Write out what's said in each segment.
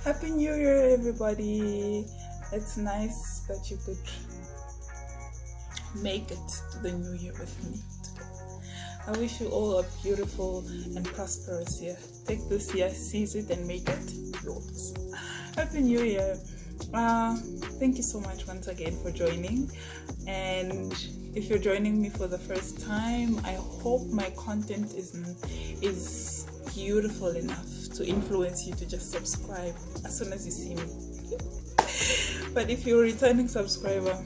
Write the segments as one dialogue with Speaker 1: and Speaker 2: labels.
Speaker 1: Happy New Year, everybody. It's nice that you could make it to the new year with me today. I wish you all a beautiful and prosperous year. Take this year, seize it, and make it yours. Happy New Year. Thank you so much once again for joining. And if you're joining me for the first time, I hope my content is beautiful enough to influence you to just subscribe as soon as you see me. But if you're a returning subscriber,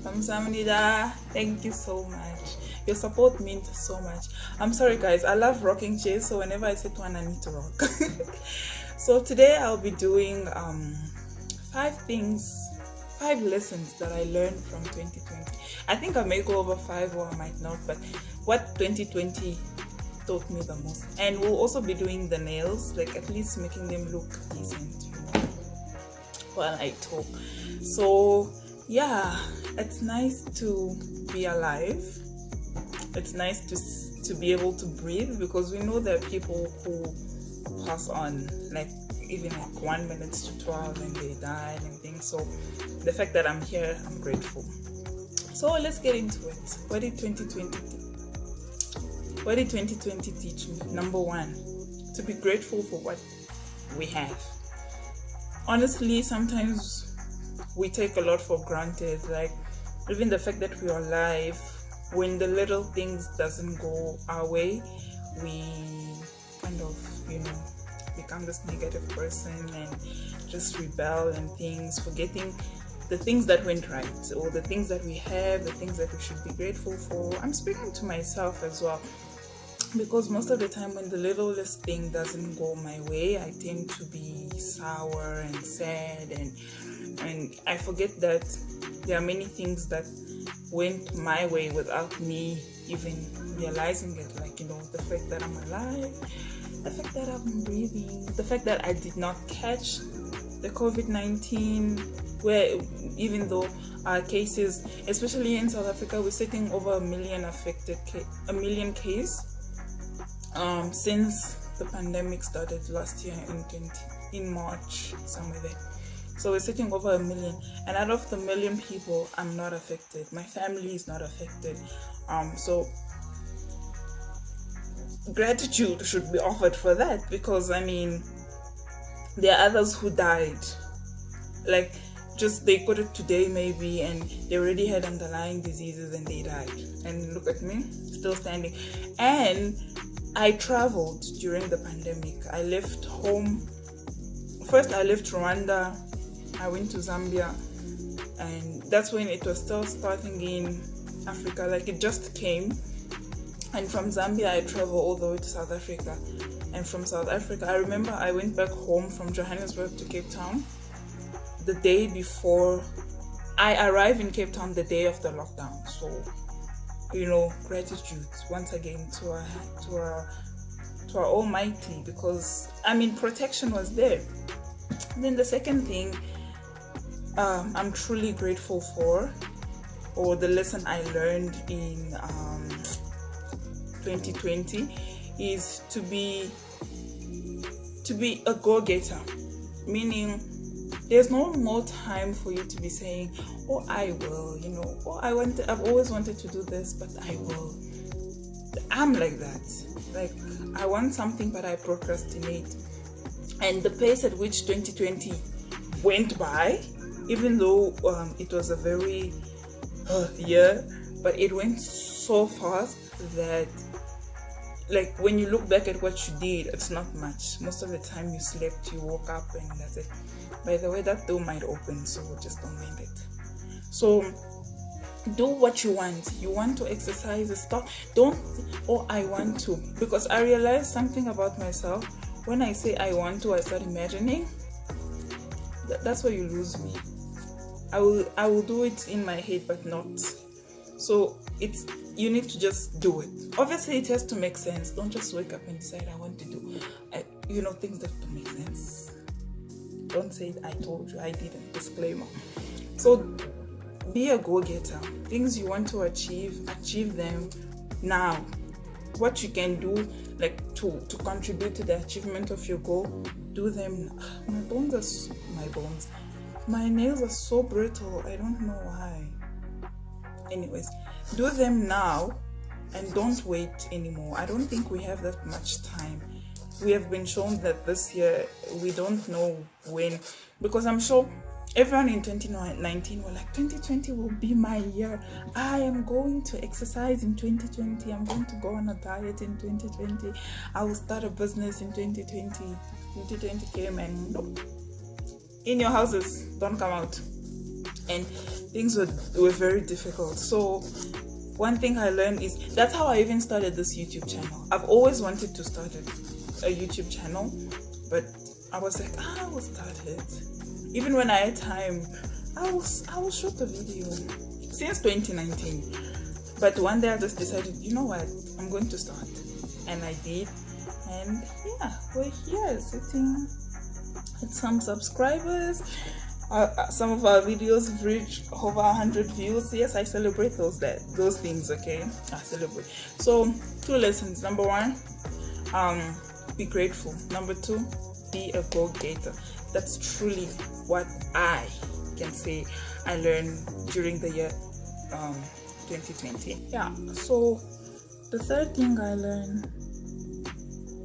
Speaker 1: thank you so much. Your support means so much. I'm sorry guys, I love rocking chairs, so whenever I sit one, I need to rock. So today I'll be doing 5 lessons that I learned from 2020. I think I may go over 5 or I might not, but what 2020 taught me the most. And we'll also be doing the nails, like at least making them look decent, while I talk. So yeah, it's nice to be alive. It's nice to be able to breathe, because we know there are people who pass on, like even like 1 minute to 12 and they died and things. So the fact that I'm here, I'm grateful. So let's get into it. What did 2020 teach me? Number 1, to be grateful for what we have. Honestly, sometimes we take a lot for granted, like even the fact that we are alive. When the little things doesn't go our way, we kind of, become this negative person and just rebel and things, forgetting the things that went right, or the things that we have, the things that we should be grateful for. I'm speaking to myself as well, because most of the time when the littlest thing doesn't go my way, I tend to be sour and sad, and I forget that there are many things that went my way without me even realizing it, like the fact that I'm alive, the fact that I'm breathing, the fact that I did not catch the COVID-19, where even though our cases, especially in South Africa, we're sitting over 1 million affected, 1 million cases since the pandemic started last year in March, somewhere there. So we're sitting over 1 million, and out of the 1 million people, I'm not affected. My family is not affected. So gratitude should be offered for that, because there are others who died. Like, just they got it today maybe, and they already had underlying diseases and they died. And look at me, still standing. And I traveled during the pandemic. I left home. First, I left Rwanda. I went to Zambia, and that's when it was still starting in Africa, like it just came. And from Zambia, I traveled all the way to South Africa. And from South Africa, I remember I went back home from Johannesburg to Cape Town the day before. I arrived in Cape Town the day of the lockdown. So, gratitude once again to our Almighty, because protection was there. Then the second thing I'm truly grateful for, or the lesson I learned in 2020, is to be a go-getter. Meaning, there's no more time for you to be saying, "Oh, I will," I've always wanted to do this, but I will. I'm like that. Like, I want something, but I procrastinate. And the pace at which 2020 went by, even though it was a very year, but it went so fast that, like, when you look back at what you did, it's not much. Most of the time you slept, you woke up, and that's it. By the way, that door might open, so just don't mind it. So do what you want. You want to exercise, stop. Don't, I want to. Because I realized something about myself. When I say I want to, I start imagining. That's where you lose me. I will do it in my head, but not. So you need to just do it. Obviously, it has to make sense. Don't just wake up and decide I want to do things that don't make sense. Don't say I told you, I didn't. Disclaimer. So be a go-getter. Things you want to achieve them now. What you can do, like to contribute to the achievement of your goal, do them. My nails are so brittle, I don't know why. Anyways, do them now and don't wait anymore. I don't think we have that much time. We have been shown that this year, we don't know when, because I'm sure everyone in 2019 were like, 2020 will be my year. I am going to exercise in 2020. I'm going to go on a diet in 2020. I will start a business in 2020. 2020 came and nope. In your houses, don't come out. And things were very difficult. So one thing I learned is, that's how I even started this YouTube channel. I've always wanted to start a YouTube channel, but I was like, I will start it. Even when I had time, I will shoot a video since 2019. But one day I just decided, you know what, I'm going to start. And I did. And yeah, we're here sitting at some subscribers. Some of our videos have reached over 100 views. Yes, I celebrate those things, okay? I celebrate. So 2 lessons. Number 1, be grateful. Number 2, be a go-getter. That's truly what I can say I learned during the year 2020. Yeah, so the third thing I learned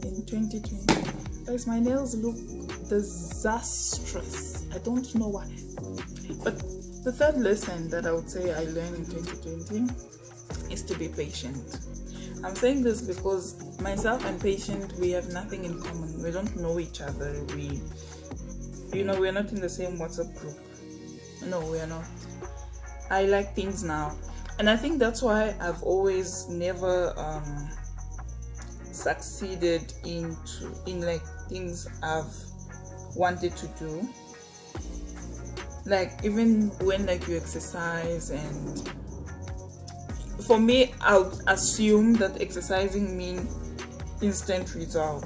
Speaker 1: in 2020 is my nails look disastrous. I don't know why. But the third lesson that I would say I learned in 2020 is to be patient. I'm saying this because myself and patient, we have nothing in common. We don't know each other. We're not in the same WhatsApp group. No, we are not. I like things now. And I think that's why I've always never succeeded in like things I've wanted to do. Like even when like you exercise, and for me, I'll assume that exercising means instant result,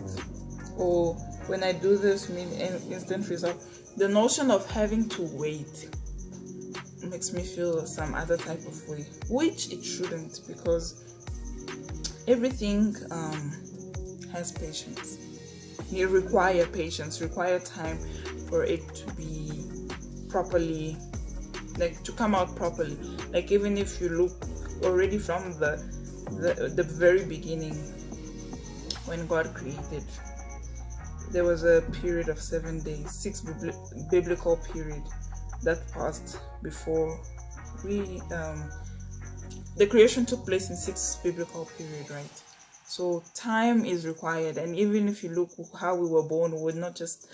Speaker 1: or when I do this mean instant result. The notion of having to wait makes me feel some other type of way, which it shouldn't, because everything has patience. You require patience, require time for it to be properly, like to come out properly. Like even if you look already from the very beginning, when God created, there was a period of 7 days, 6 biblical period that passed before the creation took place in 6 biblical period, right? So time is required. And even if you look how we were born, we were not just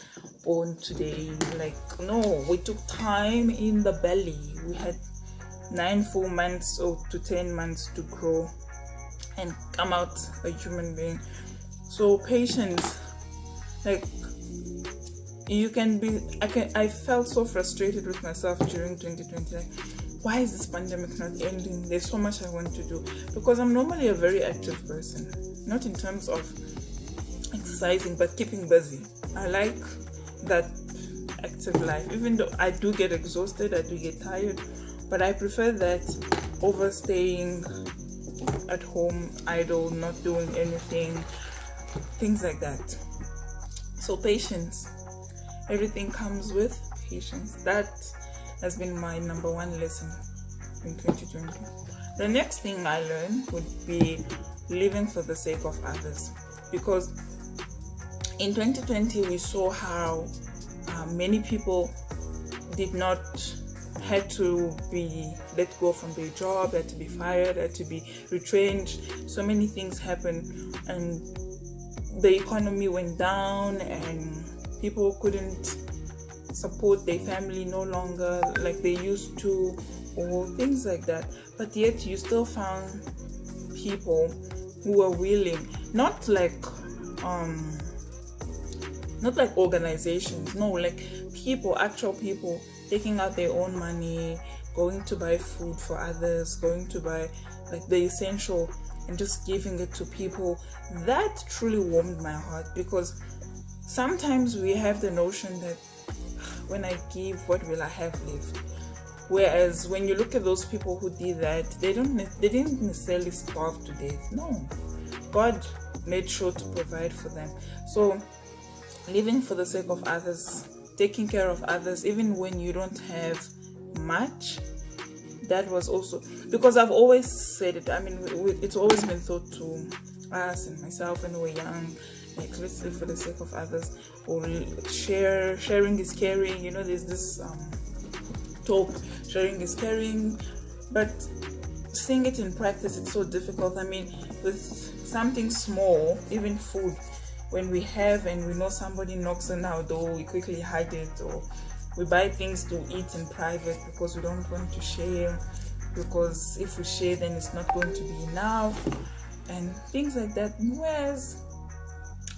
Speaker 1: born today. Like, no, we took time in the belly. We had 9 full months or to 10 months to grow and come out a human being. So patience, like I felt so frustrated with myself during 2020. Like, why is this pandemic not ending? There's so much I want to do, because I'm normally a very active person, not in terms of exercising, but keeping busy. I like that active life, even though I do get exhausted, I do get tired, but I prefer that over staying at home idle, not doing anything, things like that. So patience, everything comes with patience. That has been my number 1 lesson in 2020. The next thing I learned would be living for the sake of others, because in 2020 we saw how many people had to be let go from their job, had to be fired, had to be retrenched. So many things happened, and the economy went down, and people couldn't support their family no longer like they used to, or things like that. But yet you still found people who were willing, not like organizations, no, like actual people taking out their own money, going to buy food for others, going to buy like the essential and just giving it to people. That truly warmed my heart, because sometimes we have the notion that when I give, what will I have left? Whereas when you look at those people who did that, they didn't necessarily starve to death. No, God made sure to provide for them. So living for the sake of others, taking care of others, even when you don't have much, that was also, because I've always said it, I mean, it's always been thought to us and myself when we were young, like, let's live for the sake of others, or sharing is caring. There's this talk, sharing is caring, but seeing it in practice, it's so difficult. I mean, with something small, even food, when we have and we know somebody knocks on our door, we quickly hide it, or we buy things to eat in private because we don't want to share, because if we share, then it's not going to be enough, and things like that. Whereas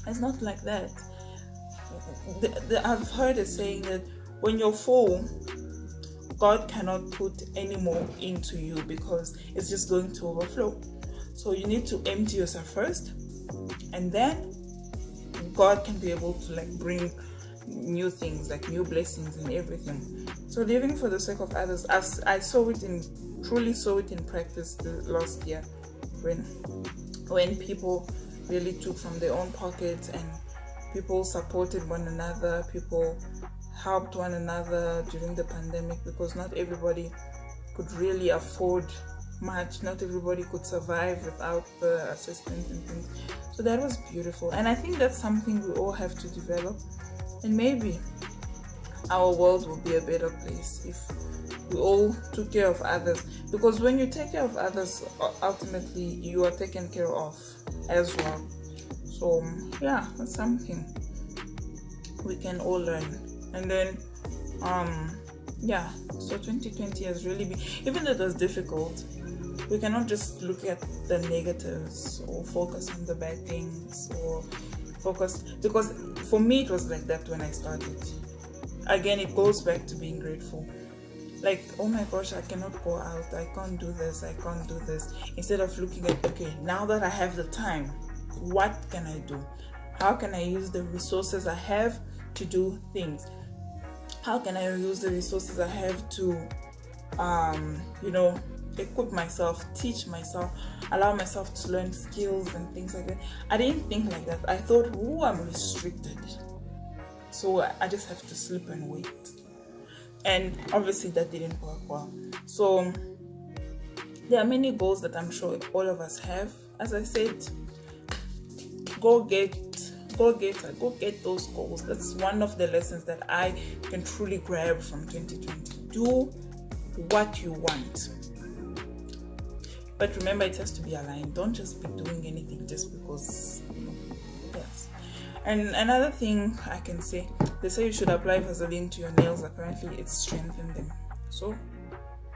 Speaker 1: it's not like that. I've heard a saying that when you're full, God cannot put any more into you because it's just going to overflow. So you need to empty yourself first, and then God can be able to bring new things, like new blessings and everything. So living for the sake of others, as I truly saw it in practice the last year, when people really took from their own pockets, and people supported one another, people helped one another during the pandemic, because not everybody could really afford much, not everybody could survive without the assistance and things. So that was beautiful, and I think that's something we all have to develop, and maybe our world will be a better place if we all took care of others, because when you take care of others, ultimately you are taken care of as well. So yeah, that's something we can all learn. And then so 2020 has really been, even though it was difficult, we cannot just look at the negatives or focus on the bad things, or because for me it was like that when I started. Again, it goes back to being grateful. Like, oh my gosh, I cannot go out, I can't do this, instead of looking at, okay, now that I have the time, what can I do? How can I use the resources I have to do things? How can I use the resources I have to equip myself, teach myself, allow myself to learn skills and things like that? I didn't think like that. I thought, I'm restricted, so I just have to sleep and wait. And obviously that didn't work well. So there are many goals that I'm sure all of us have. As I said, go get those goals. That's one of the lessons that I can truly grab from 2020. Do what you want, but remember, it has to be aligned. Don't just be doing anything just because, yes. And another thing I can say, they say you should apply Vaseline to your nails. Apparently it strengthens them, so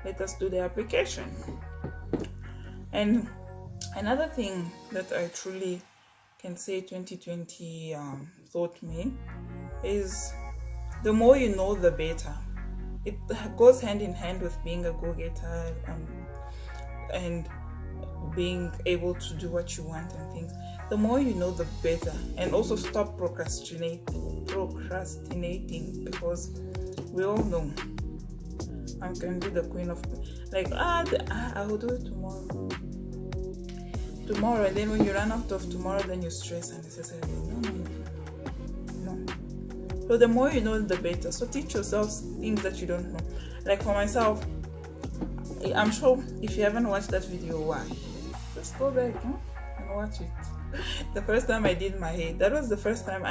Speaker 1: let us do the application. And another thing that I truly can say 2020 taught me is, the more you know, the better. It goes hand in hand with being a go-getter and being able to do what you want and things. The more you know, the better. And also stop procrastinating, because we all know I can be the queen of I will do it tomorrow, and then when you run out of tomorrow, then you stress unnecessarily. No. So the more you know, the better. So teach yourself things that you don't know. Like for myself, I'm sure if you haven't watched that video, why? Just go back and watch it. The first time I did my hair, that was the first time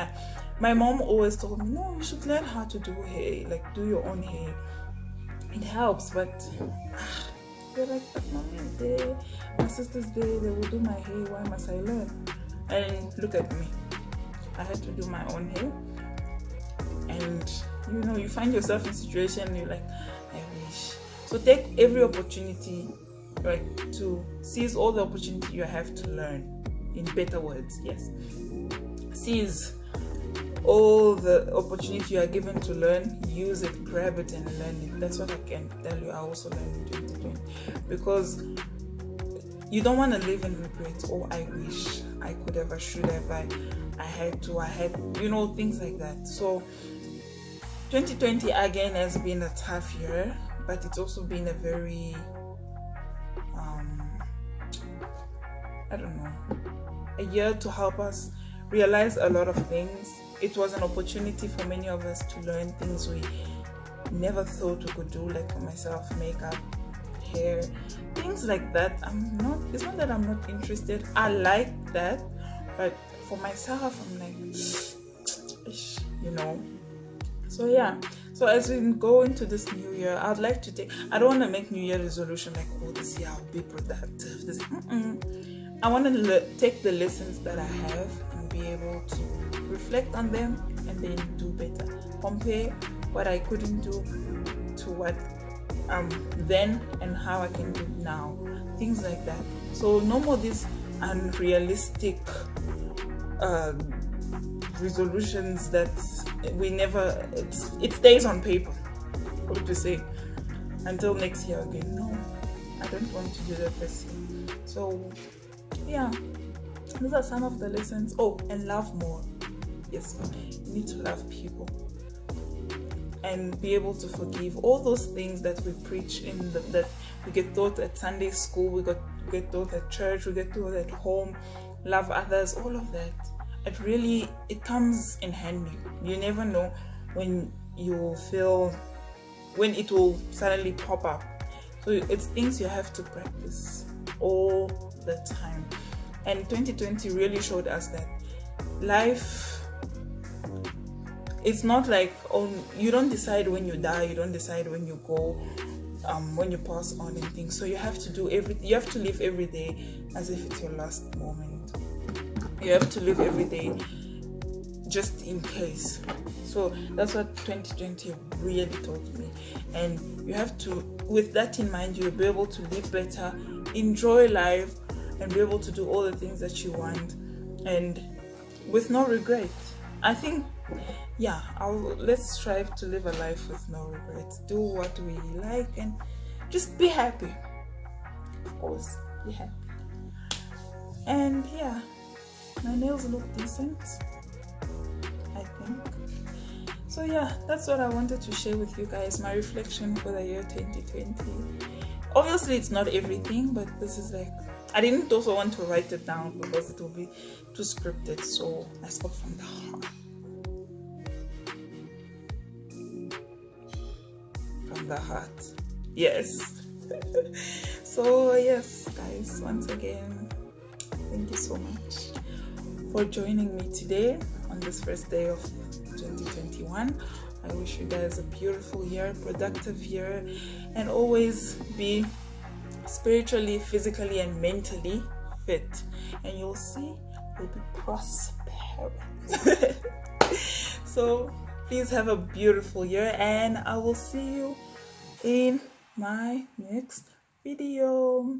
Speaker 1: my mom always told me, no, you should learn how to do hair, like do your own hair. It helps, but they're like, but mommy is there, my sister's there, they will do my hair, why must I learn? And look at me, I had to do my own hair. And you find yourself in a situation, you're like, I wish. So take every opportunity, to seize all the opportunity you have to learn. In better words, yes. Seize all the opportunity you are given to learn, use it, grab it and learn it. That's what I can tell you I also learned in 2020. Because you don't want to live in regret. Oh, I wish I could have, I should have, I had to, things like that. So 2020 again has been a tough year, but it's also been a very a year to help us realize a lot of things. It was an opportunity for many of us to learn things we never thought we could do, like for myself, makeup, hair, things like that. It's not that I'm not interested. I like that, but for myself, I'm like, So yeah, so as we go into this new year, I'd like to I don't want to make New Year resolution like, oh, this year I'll be productive. I want to take the lessons that I have and be able to reflect on them and then do better. Compare what I couldn't do to what then and how I can do now. Things like that. So no more these unrealistic resolutions that we never, it stays on paper, what to say, until next year again. No, I don't want to do that this year. So yeah, those are some of the lessons. Oh, and love more. Yes, you need to love people and be able to forgive. All those things that we preach that we get taught at Sunday school, we get taught at church, we get taught at home. Love others, all of that. It comes in handy. You never know when it will suddenly pop up. So it's things you have to practice all the time. And 2020 really showed us that life, it's not like, you don't decide when you die, you don't decide when you go, when you pass on and things. So you have to you have to live every day as if it's your last moment. You have to live every day just in case. So that's what 2020 really taught me. And you have to, with that in mind, you'll be able to live better, enjoy life, and be able to do all the things that you want, and with no regret. I think, yeah, let's strive to live a life with no regrets. Do what we like and just be happy. Of course, be happy. And yeah, my nails look decent, I think. So yeah, that's what I wanted to share with you guys, my reflection for the year 2020. Obviously it's not everything, but this is like, I didn't also want to write it down because it will be too scripted, so I spoke from the heart. From the heart. Yes. So yes, guys, once again, thank you so much for joining me today on this first day of 2021. I wish you guys a beautiful year, productive year, and always be spiritually, physically, and mentally fit. And you'll see you'll be prosperous. So please have a beautiful year, and I will see you in my next video.